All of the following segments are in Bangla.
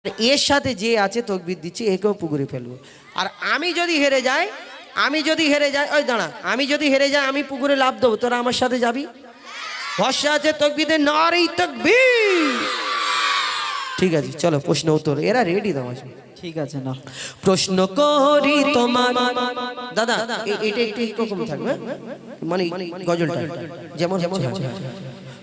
এর সাথে যে আছে তকবির দিচ্ছি একেও পুকুরে ফেলবো। আর আমি যদি হেরে যাই ওই দাঁড়া, আমি যদি হেরে যাই আমি পুকুরে লাভ দেবো, তোরা আমার সাথে যাবি? ভরসা আছে তকবিরে, নারী তকবীর। ঠিক আছে চলো প্রশ্ন উত্তর, এরা রেডি তো আছে। ঠিক আছে না, প্রশ্ন করি তোমার দাদা, এটা একটু এরকম থাকবে মানে গজলটা যেমন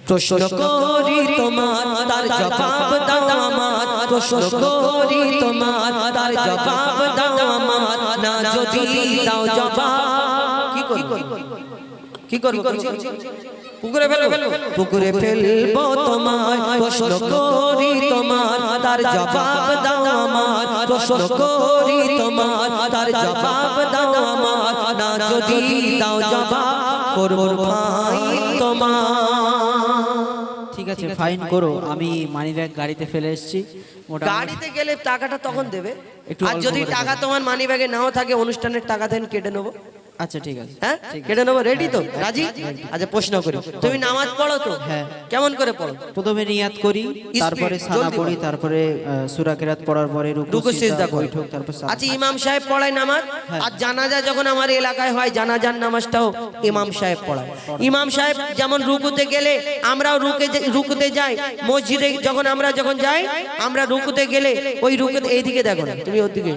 প্রশ্ন করি তোমার তার জবাব দাও আমার, প্রশ্ন করি তোমার তার জবাব দাও আমার, না যদি দাও জবাব কি করব পুকুরে ফেলবো, পুকুরে ফেলবো তোমার। প্রশ্ন করি তোমার তার জবাব দাও আমার, প্রশ্ন করি তোমার তার জবাব দাও আমার, না যদি দাও জবাব করব ভাই তোমার। ঠিক আছে ফাইন করো। আমি মানি ব্যাগ গাড়িতে ফেলে এসেছি। গাড়িতে গেলে টাকাটা তখন দেবে, একটু আর যদি টাকা তোমার মানি ব্যাগে নাও থাকে অনুষ্ঠানের টাকা থেকে কেটে নেবো। আচ্ছা ঠিক আছে, হ্যাঁ কেটে নেবো, রেডি তো? রাজি? আচ্ছা প্রশ্ন করি, তুমি নামাজ পড়ো তো? হ্যাঁ। কেমন করে পড়ো? প্রথমে নিয়াত করি, তারপরে সানা পড়ি, তারপরে সূরা কিরাত পড়ার পরে রুকু সিজদা করি। তারপর আচ্ছা ইমাম সাহেব পড়ায় নামাজ, আর জানাজা যখন আমার এলাকায় হয় জানাজার নামাজটাও ইমাম সাহেব পড়ায়। ইমাম সাহেব যেমন রুকুতে গেলে আমরাও রুকুতে যাই, মসজিদে যখন আমরা যাই আমরা রুকুতে গেলে ওই রুকুতে এইদিকে দেখো না তুমি, ওদিকে।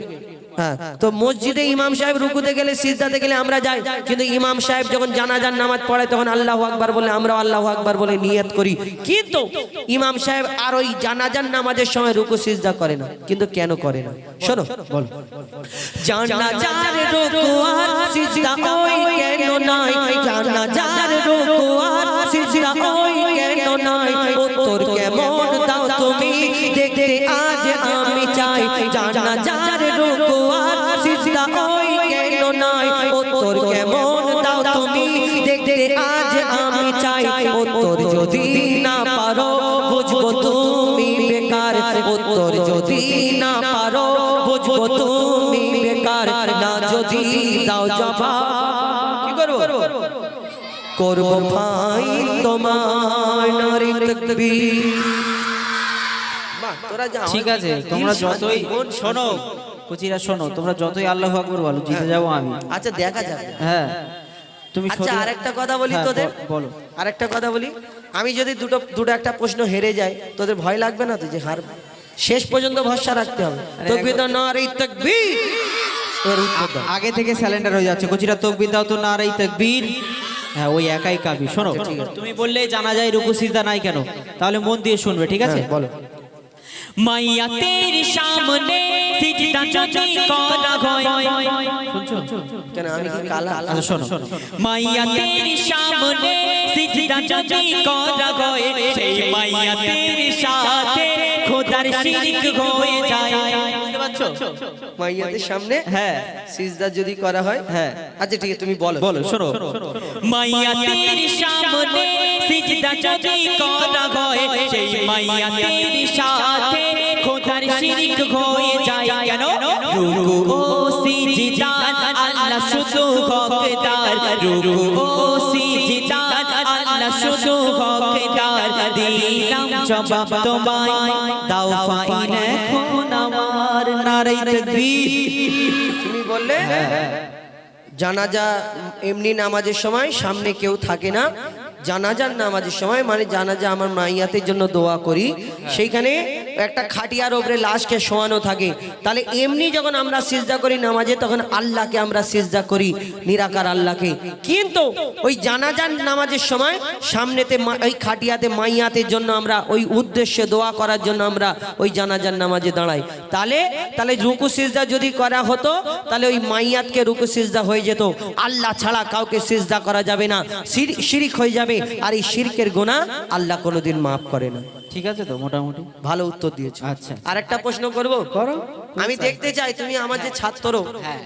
হ্যাঁ, তো মসজিদে ইমাম সাহেব রুকুতে গেলে সিজদাতে গেলে আমরা যাই, কিন্তু ইমাম সাহেব যখন জানাজার নামাজ পড়ে তখন আল্লাহু আকবার বলে আমরাও আল্লাহু আকবার বলে নিয়ত করি। কিন্তু ইমাম সাহেব আর ওই জানাজার নামাজের সময় রুকু সিজদা করে না, কিন্তু কেন করে না শোনো, বলো। জানাজার রুকু আর সিজদা ওই কেন নাই, জানাজার রুকু আর সিজদা ওই কেন নাই, উত্তর কেমন দাও তুমি দেখতে আজ আমি চাই, জানাজার রুকু আর সিজদা ওই কেন নাই, উত্তর কেমন দাও তুমি দেখতে আজ আমি চাই, উত্তর যদি না পারো বুঝবো তুমি বেকার, উত্তর যদি না পারো বুঝবো তুমি বেকার, না যদি দাও জবাব কি করব করব ভাই তোমার নারী তাকবীর। বাহ, তোরা যাও। ঠিক আছে, তোমরা যতই শোনো কুচিরা শোনো, তোমরা যতই আল্লাহু আকবার বলো জিতে যাবো আমি। আচ্ছা দেখা যাবে। হ্যাঁ তুমি আচ্ছা আরেকটা কথা বলি তোদের, বলো। আরেকটা কথা বলি, আমি যদি দুটো একটা প্রশ্ন হেরে যাই তোদের ভয় লাগবে না তো যে হার? শেষ পর্যন্ত ভরসা রাখতে হবে। তাকবীর দাও, নারে তাকবীর। এর উত্তর দাও। আগে থেকে স্যালেন্ডার হয়ে যাচ্ছে কুচিরা, তাকবীর দাও তো নারে তাকবীর। হ্যাঁ ওই একাই কাবি। শোনো তুমি বললে জানা যায় রুকু সিজদা নাই কেন, তাহলে মন দিয়ে শুনবে, ঠিক আছে? বলো। মাইয়া তেরি সামনে সিজদা যদি করা হয়, শুনছো? কেন আমি কি কালা? আচ্ছা শোনো, মাইয়া তেরি সামনে সিজদা যদি করা হয়, সেই মাইয়া তেরি সাথে খোদার শিরক হয়ে যায়। বুঝতে পারছো? মাইয়াদের সামনে হ্যাঁ সিজদা যদি করা হয়, হ্যাঁ আচ্ছা ঠিক আছে তুমি বলো। বলো শোনো। মাইয়া তেরি সামনে সিজদা যদি করা হয়, সেই মাইয়া তেরি সাথে খোদার শিরক হয়ে যায়। কেন? রুকু ও সিজদা আল্লাহ শুধু হকদার, রুকু ও সিজদা আল্লাহ শুধু হকদার, দিলাম জবাব তোমায় দাও ফাইন এখন আমার, নারে তাকবীর। তুমি বললে জানাজা এমনি নামাজের সময় সামনে কেউ থাকে না, জানাজার নামাজের সময় মানে জানাজা আমার মাইয়াতের জন্য দোয়া করি, সেইখানে একটা খাটিয়ার উপরে লাশকে শোয়ানো থাকে। তাহলে এমনি যখন আমরা সিজদা করি নামাজে তখন আল্লাহকে আমরা সিজদা করি, নিরাকার আল্লাহকে। কিন্তু ওই জানাজার নামাজের সময় সামনেতে ওই খাটিয়াতে মাইয়াতের জন্য আমরা ওই উদ্দেশ্যে দোয়া করার জন্য আমরা ওই জানাজার নামাজে দাঁড়াই। তাহলে রুকু সিজদা যদি করা হতো তাহলে ওই মাইয়াতকে রুকু সিজদা হয়ে যেত, আল্লাহ ছাড়া কাউকে সিজদা করা যাবে না, শিরক হয়ে যাবে, আর এই শিরকের গুনাহ আল্লাহ কোনোদিন মাফ করে না। ঠিক আছে তো মোটামুটি ভালো উত্তর দিয়েছো। আচ্ছা আরেকটা প্রশ্ন করব, করো। আমি দেখতে চাই তুমি আমার যে ছাত্র,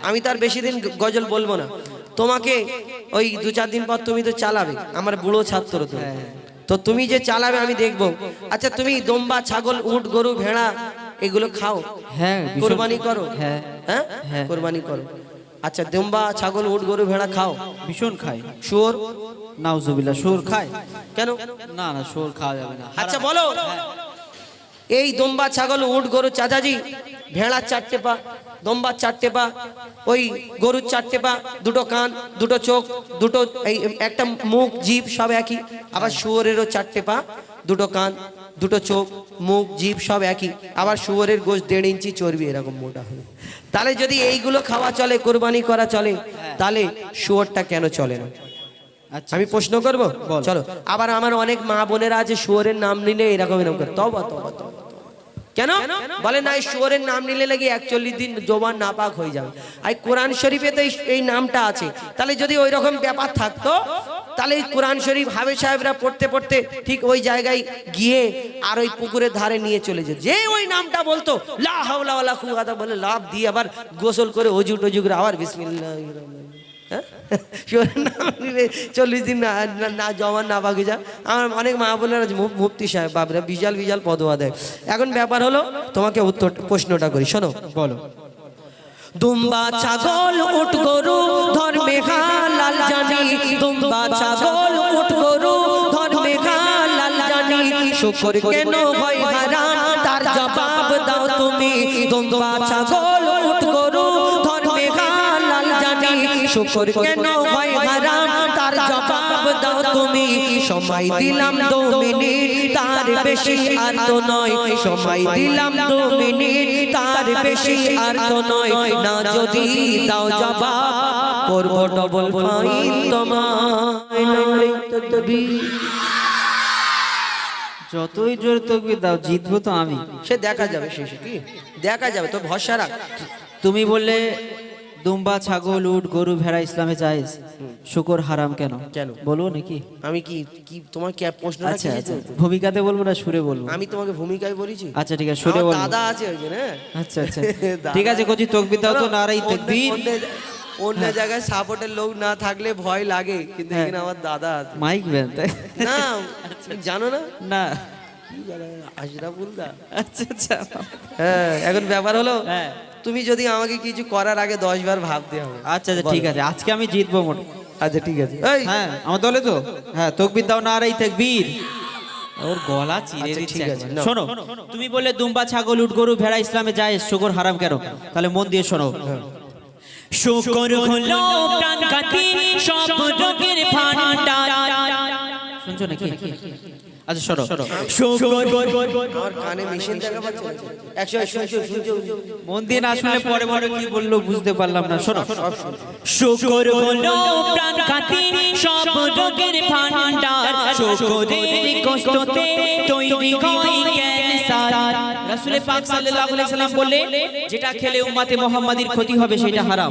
আমি তার বেশি দিন গজল বলবো না, তোমাকে ওই 2-4 দিন পর তুমি তো চালাবে, আমার বুড়ো ছাত্র তো, তো তুমি যে চালাবে আমি দেখবো। আচ্ছা তুমি দম্বা, ছাগল, উট, গরু, ভেড়া এগুলো খাও? হ্যাঁ কোরবানি করো? হ্যাঁ হ্যাঁ কোরবানি করো। আচ্ছা দম্বা, ছাগল, উট, গরু, ভেড়া খাও? ভীষণ খাই। শুয়োর? নাউজুবিল্লাহ, শুয়োর খায়? কেন? না না শুয়োর খাওয়া যাবে না। আচ্ছা বলো এই দম্বা ছাগল উট গরু চাচাজি ভেড়ার 4টে পা দম্বার 4টে পা ওই গরুর 4টে পা দুটো কান দুটো চোখ দুটো এই একটা মুখ জিভ সব একই আবার শুয়োরেরও 4টে পা দুটো কান দুটো চোখ মুখ জিভ সব একই আবার শুয়োরের গোশ 1.5 ইঞ্চি চর্বি এরকম মোটা হবে তাহলে যদি এইগুলো খাওয়া চলে কোরবানি করা চলে তাহলে শুয়োরটা কেন চলে না আচ্ছা আমি প্রশ্ন করব চলো আবার আমার অনেক মা বোনেরা আছে শুয়োরের নাম নিলে এরকম এরকম করে তওবা তওবা তওবা কেন বলে না এই শুয়োরের নাম নিলে লাগি 41 দিন জবান নাপাক হয়ে যাবে আর কোরআন শরীফে তো এই নামটা আছে তাহলে যদি ওই রকম ব্যাপার থাকতো তাহলে কোরআন শরীফ হাফেজ সাহেবরা পড়তে পড়তে ঠিক ওই জায়গায় গিয়ে আর ওই পুকুরের ধারে নিয়ে চলে যেত যে ওই নামটা বলতো লা হাওলা ওয়ালা কুওয়াতা বলে লাভ দিয়ে আবার গোসল করে অজু টজু করে আবার বিসমিল্লাহির রহমানির রহিম 40 দিন না জমান না বাকি যা আমার অনেক মা বোনেরা মুফতি সাহেব বাবরা বিশাল বিশাল পদোয়া দেয় এখন ব্যাপার হলো তোমাকে উত্তর প্রশ্নটা করি শোনো বলো দুম্বা ছাগল উট গরু ধর্মে হালাল জানি দুম্বা ছাগল উট গরু ধর্মে হালাল জানি শুকর কেন হয় হারাম তার জবাব দাও তুমি দুম্বা ছাগল উট গরু ধর্মে হালাল জানি শুকর কেন হয় হারাম তার জবাব দাও তুমি সময় দিলাম 2 মিনিট তার বেশি আর তো নয় সময় দিলাম 2 মিনিট তার বেশি আর তো নয় না যদি দাও জবাব করব ডবল ফাইন তোমায় নারে তাকবীর যতই জোর তকবীর দাও জিতবো তো আমি সে দেখা যাবে শেষে কি দেখা যাবে তো ভরসা রাখ তুমি বললে দুম্বা ছাগল উট গরু ভেড়া ইসলামে জায়েজ শুকর হারাম কেন কেন? বলবো নাকি আমি কি কি তোমার কি প্রশ্নটা আচ্ছা কি আচ্ছা ভূমিকাতে বলবো না সুরে বলবো আমি তোমাকে ভূমিকায় বলেছি আচ্ছা ঠিক আছে সুরে আমার বলবো দাদা আছে ওইখানে আচ্ছা আচ্ছা ঠিক আছে কোচি তকবীর দাও তো নারাই তাকবীর অন্য জায়গায় সাপোর্টের লোক না থাকলে ভয় লাগে কিন্তু এখানে আমার দাদা আছে মাইক বেন না জানো না না কি জানো আশরাফুল দা আচ্ছা আচ্ছা হ্যাঁ এখন ব্যাপার হলো হ্যাঁ তুমি যদি আমাকে কিছু করার আগে 10 বার ভাবতে হবে আচ্ছা আচ্ছা ঠিক আছে আজকে আমি জিতবো মোট আচ্ছা ঠিক আছে এই হ্যাঁ আমার দলে তো হ্যাঁ তকবীর দাও নারাই তাকবীর ওর গলা চিরে আচ্ছা, দিচ্ছে ঠিক আছে, একবার। নাও। শোনো তুমি বললে দুম্বা ছাগল উট গরু ভেড়া ইসলামে জায়েজ শুকর হারাম কেন তাহলে মন দিয়ে শোনো শুকর হলো প্রাণঘাতী সব রোগের ভান্ডার শুনছো নাকি আচ্ছা শোনো শুকর আমার কানে মেশিন দেখা পাচ্ছে 100 শুনছো শুনছো মন দিয়ে না শুনলে পরে পরে কি বললো বুঝতে পারলাম না শোনো শুকর হলো প্রাণঘাতী সব রোগের ভান্ডার শুকরের গোশতে তৈরি হয় ক্যান্সার রাসূল পাক সাল্লাল্লাহু আলাইহি সাল্লাম বললে যেটা খেলে উম্মতে মুহাম্মাদির ক্ষতি হবে সেটা হারাম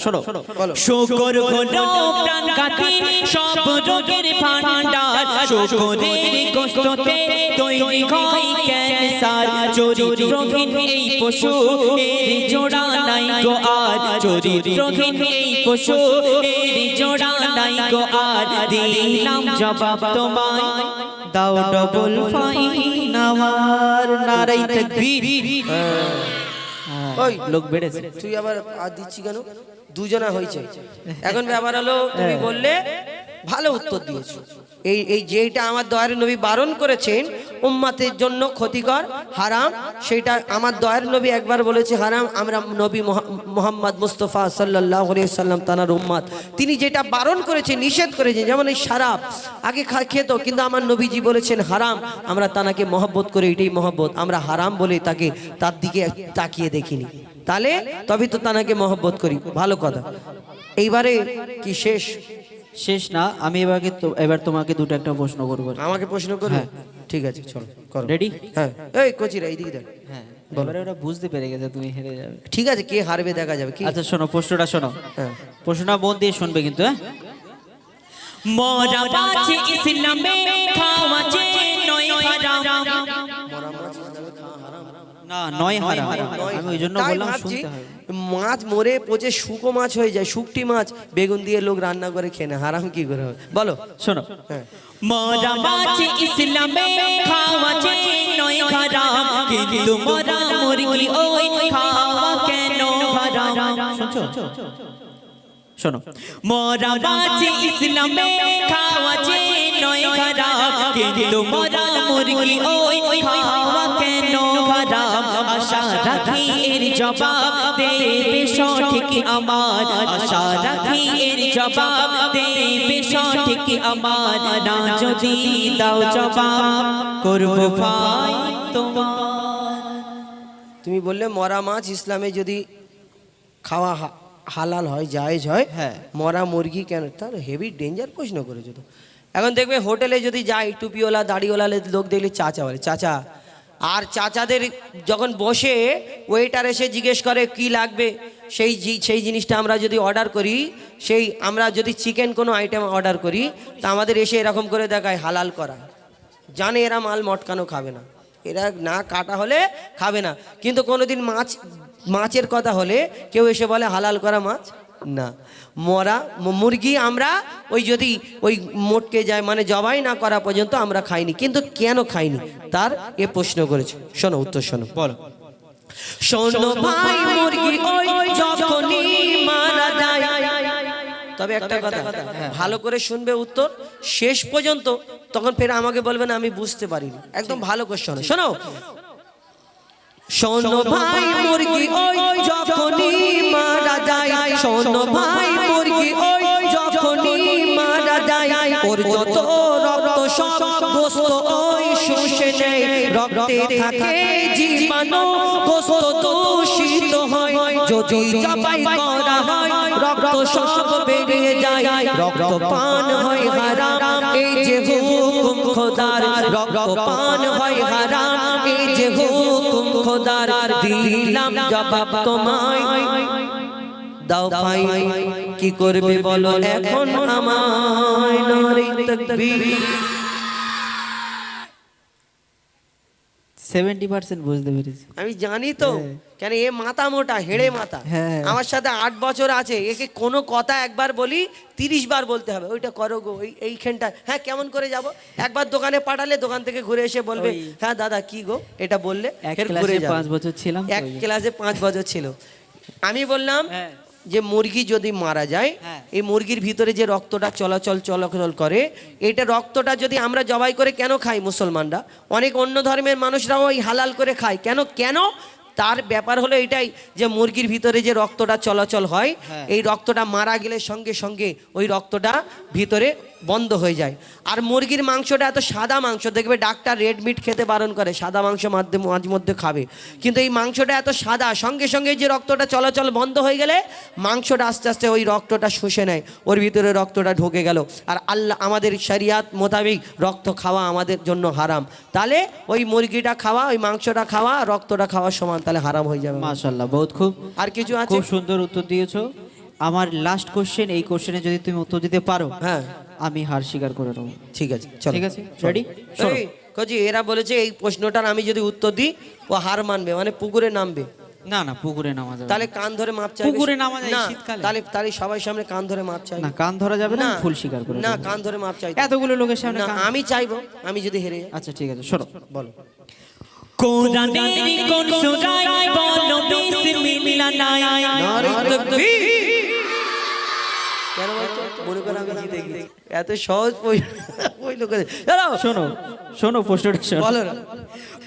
শোনো বলো শুকর হলো প্রাণঘাতী সব রোগের ভান্ডার শুকরের গোশতে তৈরি হয় ক্যান্সার চরিত্রহীন এই পশু এর জোড়া নাই গো আর চরিত্রহীন এই পশু এর জোড়া নাই গো আর দিলাম জবাব তোমায় দাও ডবল ফাইন আমার নারাই তাকবীর ওই লোক বেড়েছে তুই আবার আর দিচ্ছি কেন দুজনা হয়েছে এখন ব্যাপার হলো তুমি বললে ভালো উত্তর দিয়েছো এই যেটা আমার দয়ার নবী বারণ করেছেন উম্মতের জন্য ক্ষতিকর হারাম সেটা আমার দয়ার নবী একবার বলেছে হারাম আমরা নবী মুহাম্মদ মুস্তাফা সাল্লাল্লাহু আলাইহি সাল্লাম তানার উম্মত তিনি যেটা বারণ করেছেন নিষেধ করেছেন যেমন এই শরাব আগে খেত কিন্তু আমার নবীজি বলেছেন হারাম আমরা তানাকে মহব্বত করে এটাই মহব্বত আমরা হারাম বলে তাকে তার দিকে তাকিয়ে দেখিনি তাহলে তবে তো তানাকে মহব্বত করি ভালো কথা এইবারে কি শেষ না আমি এবার তোমাকে দুটো একটা প্রশ্ন করবো আমাকে প্রশ্ন করবে ঠিক আছে চলো করো রেডি হ্যাঁ এই কোচিরা এইদিকে দেখ হ্যাঁ এবারে ওরা বুঝতে পেরে গেছে তুমি হেরে যাবে ঠিক আছে কে হারবে দেখা যাবে কি আচ্ছা শোনো প্রশ্নটা শোনো হ্যাঁ প্রশ্নটা মন দিয়ে শুনবে কিন্তু হ্যাঁ মরা বাঁচে ইসলামে খাওয়া যে নয় হারাম না নয় হারাম নয় আমি ওই জন্য তাই বললাম ভাবছি, শুনতে হবে মাছ মরে পচে শুকো মাছ হয়ে যায় শুকটি মাছ বেগুন দিয়ে লোক রান্না করে খেয়ে নেয়, হারাম কি করে হবে বলো শোনো হ্যাঁ মরা বাঁচে ইসলামে খাওয়া যে নয় হারাম কিন্তু মরা মুরগি ওই খাওয়া কেন হারাম শুনছো শোনো মরা বাঁচে ইসলামে খাওয়া যে নয় হারাম কিন্তু মরা মুরগি ওই খাওয়া কেন আশা রাখি এর জবাব দেবে সঠিক আমার, আশা রাখি এর জবাব দেবে সঠিক আমার, না যদি দাও জবাব করব ভাই তোমার। তুমি বললে মরা মাছ ইসলামে যদি খাওয়া হালাল হয়, জায়েজ হয়, হ্যাঁ। মরা মুরগি কেন? তার হেভি ডেঞ্জার প্রশ্ন করেছো তো। এখন দেখবে হোটেলে যদি যাই, টুপিওয়ালা দাড়িওয়ালা লোক দেখলে চাচা বলে চাচা, আর চাচাদের যখন বসে ওয়েটার এসে জিজ্ঞেস করে কি লাগবে, সেই জিনিসটা আমরা যদি অর্ডার করি, আমরা যদি চিকেন কোনো আইটেম অর্ডার করি, তা আমাদের এসে এরকম করে দেখায় হালাল করা। জানে এরা মাল মটকানো খাবে না, এরা না কাটা হলে খাবে না। কিন্তু কোনোদিন মাছের কথা হলে কেউ এসে বলে হালাল করা মাছ না। মরা মুরগি আমরা যদি মোটকে যায়, মানে জবাই না করা পর্যন্ত আমরা খাইনি। কিন্তু কেন খাইনি তার এ প্রশ্ন করেছে। শোনো উত্তর শোনো। বলো। শোনো ভাই মুরগি ওই যখনই মারা যায়, তবে একটা কথা ভালো করে শুনবে উত্তর শেষ পর্যন্ত, তখন ফের আমাকে বলবেন আমি বুঝতে পারিনি। একদম ভালো করে শোনো। শোনো শোনো ভাই মুরগি ওই যখনই মারা যায়, শোনো ভাই মুরগি ওই যখনই মারা যায়, ওর যত রক্ত সব গোস্ত ওই শুষে নেয়, রক্তে থাকে জীবাণু গোস্ত দূষিত হয়, যদি জবাই করা হয় রক্ত সব বেরিয়ে যায়, রক্ত পান হয় হারাম এই যে হুকুম খোদার, রক্ত পান হয় হারাম এই যে হুকুম খোদার, দিলাম জবাব তোমায় দাও ভাই কি করবে বলো এখন আমায়, নারে তাকবীর। 70% বুঝতে পেরেছি। আমি জানি তো, কেন এ মাথা মোটা, হেড়ে মাথা। হ্যাঁ। আমার সাথে 8 বছর আছে, একে কোনো কথা একবার বলি 30 বার বলতে হবে। ওইটা করো গো, এইখানটা হ্যাঁ কেমন করে যাব। একবার দোকানে পাঠালে দোকান থেকে ঘুরে এসে বলবে হ্যাঁ দাদা কি গো এটা বললে, এক ক্লাসে 5 বছর ছিলাম, এক ক্লাসে 5 বছর ছিল। আমি বললাম যে মুরগি যদি মারা যায়, এই মুরগির ভিতরে যে রক্তটা চলাচল করে, এটা রক্তটা যদি আমরা জবাই করে কেন খাই মুসলমানরা, অনেক অন্য ধর্মের মানুষরাও ওই হালাল করে খায় কেন তার ব্যাপার হলো এটাই যে মুরগির ভিতরে যে রক্তটা চলাচল হয়, এই রক্তটা মারা গেলে সঙ্গে সঙ্গে ওই রক্তটা ভিতরে বন্ধ হয়ে যায়। আর মুরগির মাংসটা এত সাদা মাংস, দেখবে ডাক্তার রেড মিট খেতে বারণ করে, সাদা মাংস মাঝে মধ্যে খাবে, কিন্তু এই মাংসটা এত সাদা, সঙ্গে সঙ্গে যে রক্তটা চলাচল বন্ধ হয়ে গেলে মাংসটা আস্তে আস্তে ওই রক্তটা শুষে নেয়, ওর ভিতরে রক্তটা ঢুকে গেল। আর আল্লাহ আমাদের শরিয়াত মোতাবেক রক্ত খাওয়া আমাদের জন্য হারাম, তাহলে ওই মুরগিটা খাওয়া, ওই মাংসটা খাওয়া, রক্তটা খাওয়া সমান, তাহলে হারাম হয়ে যাবে। মাশাআল্লাহ, বহুত খুব। আর কিছু আছে? খুব সুন্দর উত্তর দিয়েছো। আমার লাস্ট কোশ্চেন, এই কোশ্চেনে যদি তুমি উত্তর দিতে পারো, হ্যাঁ আমি হার স্বীকার করে নেব। ঠিক আছে চলো। ঠিক আছে, রেডি? কজি এরা বলেছে এই প্রশ্নটার আমি যদি উত্তর দিই ও হার মানবে, মানে পুকুরে নামবে। না না, পুকুরে নামা যাবে তাহলে কান ধরে মাপ চাইবে। পুকুরে নামা যায় না, শীতকালে। তাহলে সবাই সামনে কান ধরে মাপ চাইবে না, কান ধরা যাবে না, ফুল স্বীকার করে না, নেব। কান ধরে মাপ চাইবে এতগুলো লোকের সামনে না, কান- আমি চাইবো, আমি যদি হেরে যাই। আচ্ছা ঠিক আছে, শোনো। বলো। কোরআনের কোন সূরায় বলো বিসমিল্লাহ নাই, নারে তাকবীর। কেন বলতো? মনে করো আমি জিতে গেছি, এত সহজ ওই লোকের। চলো শোনো প্রশ্নটা শোনো। বলো।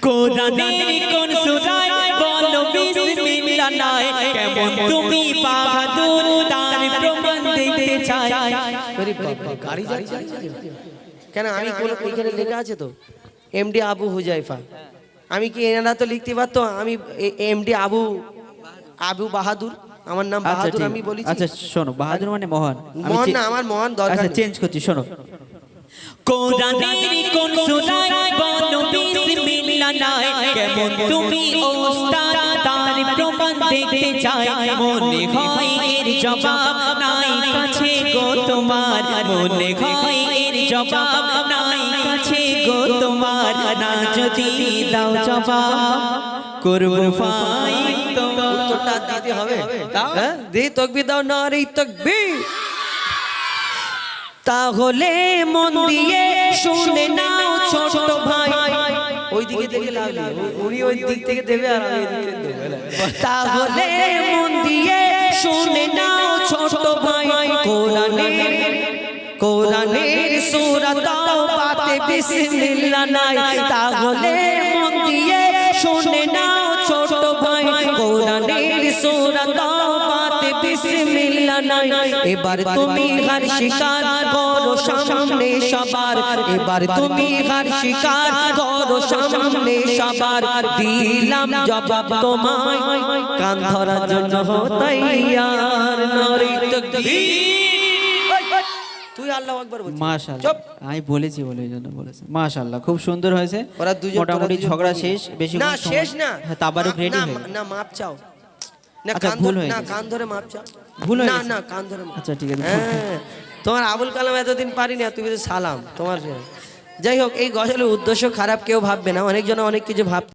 কোরআনের কোন সূরায় বলো বিসমিল্লাহ নাই, কেমন তুমি বাহাদুর তার প্রমাণ দেখতে চাই। আরে বাবা, গাড়ি যাচ্ছে। কেন আমি এখানে লেখা আছে তো এমডি আবু হুজাইফা, আমি কি এনারা তো লিখতে পারতো, আমি এমডি আবু বাহাদুর, আমার নাম আচ্ছা বাহাদুর, ঠিক আমি বলি। আচ্ছা শোনো, বাহাদুর মানে মহান। মহান না, আমার মহান দরকার আচ্ছা নেই। চেঞ্জ করছি, শোনো। কোরআনের কোন সূরায় বলো বিসমিল্লাহ নাই, কেমন তুমি ওস্তাদ তার প্রমাণ দেখতে চাই, মনে হয় এর জবাব নাই কাছে গো তোমার, মনে হয় এর জবাব নাই কাছে গো তোমার, না যদি দাও জবাব করব ভাই তোমার। উত্তরটা দিতে হবে। হ্যাঁ দে তাকবীর দাও, নারে তাকবীর। তাহলে মন দিয়ে শুনে নাও ছোট ভাই, ওই দিকে দেখে লাভ নেই, উনি ওই দিক থেকে দেবে আর আমি এই দিক থেকে দেব। তাহলে মন দিয়ে শুনে নাও ছোট ভাই, কোরআনের সূরা তাওবাতে বিসমিল্লাহ নাই, তাহলে মন দিয়ে শুনে নাও ছোট সূরত বাত বিসমিল্লাহ নাই এবার তুমি হার শিকার করো সামনে সবার এবার তুমি হার শিকার করো সামনে সবার দিলাম জবাব তোমায় কান ধরার জন্য হো তৈয়ার নারী তাকবীর তুই আল্লাহু আকবার বল মাশাআল্লাহ আমি বলেছি বলে এই জন্য বলেছি মাশাআল্লাহ খুব সুন্দর হয়েছে ওরা দুজন মোটামুটি ঝগড়া শেষ বেশি না শেষ না তাবারুক রেডি না, হয়ে না মাপ চাও না আচ্ছা, কান ভুল ধরে হয়ে না গেছে। কান ধরে মাপ চাও ভুল হয়ে না গেছে। না কান ধরে মাপ। আচ্ছা ঠিক আছে হ্যাঁ তোমার আবুল কালাম এতদিন পারিনি আর তুমি তো সালাম তোমার যাই হোক এই গজলের উদ্দেশ্য খারাপ কেউ ভাববে না অনেকজন অনেক কিছু ভাব